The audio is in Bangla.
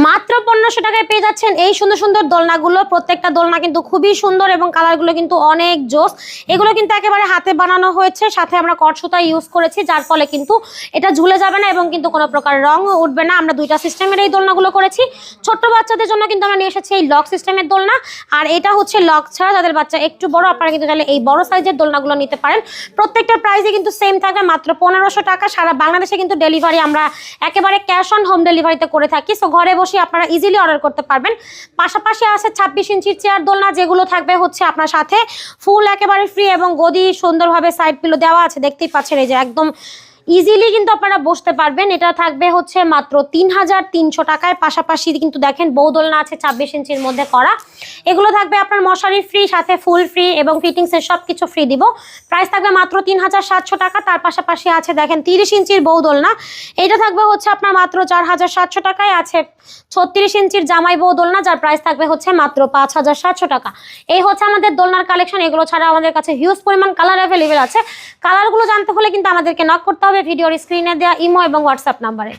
মাত্র 1500 টাকায় পেয়ে যাচ্ছেন এই সুন্দর সুন্দর দোলনাগুলো। প্রত্যেকটা দোলনা কিন্তু খুবই সুন্দর এবং কালারগুলো কিন্তু অনেক জোস। এগুলো কিন্তু একেবারে হাতে বানানো হয়েছে, সাথে আমরা কট সুতা ইউজ করেছি, যার ফলে কিন্তু এটা ঝুলে যাবে না এবং কিন্তু কোনো প্রকার রং উঠবে না। আমরা দুইটা সিস্টেমের এই দোলনাগুলো করেছি। ছোট্ট বাচ্চাদের জন্য কিন্তু আমরা নিয়ে এসেছি এই লক সিস্টেমের দোলনা, আর এটা হচ্ছে লক ছাড়া, যাদের বাচ্চা একটু বড় আপনারা কিন্তু চাইলে এই বড় সাইজের দোলনাগুলো নিতে পারেন। প্রত্যেকটা প্রাইসই কিন্তু সেম থাকবে, মাত্র 1500 টাকা। সারা বাংলাদেশে কিন্তু ডেলিভারি আমরা একেবারে ক্যাশ অন হোম ডেলিভারিতে করে থাকি। সো ঘরে বসে আপনারা ইজিলি অর্ডার করতে পারবেন। পাশাপাশি আছে 26 ইঞ্চির চেয়ার দোলনা, যেগুলো থাকবে হচ্ছে আপনার সাথে ফুল একেবারে ফ্রি এবং গদি সুন্দরভাবে সাইড পিলো দেওয়া আছে, দেখতেই পাচ্ছেন এই যে একদম ইজিলি কিন্তু আপনারা বসতে পারবেন। এটা থাকবে হচ্ছে মাত্র 3300 টাকায়। পাশাপাশি কিন্তু দেখেন বউ দোলনা আছে 26 ইঞ্চির মধ্যে করা, এগুলো থাকবে আপনার মশারি ফ্রি, সাথে ফুল ফ্রি এবং ফিটিংসের সব কিছু ফ্রি দিব। প্রাইস থাকবে মাত্র 3700 টাকা। তার পাশাপাশি আছে দেখেন 30 ইঞ্চির বউ দোলনা, এটা থাকবে হচ্ছে আপনার মাত্র 4700 টাকায়। আছে 36 ইঞ্চির জামাই বউ দোলনা, যার প্রাইস থাকবে হচ্ছে মাত্র 5700 টাকা। এই হচ্ছে আমাদের দোলনার কালেকশন। এগুলো ছাড়া আমাদের কাছে হিউজ পরিমাণ কালার অ্যাভেলেবেল আছে। কালারগুলো জানতে হলে কিন্তু আমাদেরকে নক করতে হবে ভিডিওর স্ক্রিনে দেওয়া ইমো এবং হোয়াটসঅ্যাপ নাম্বারে।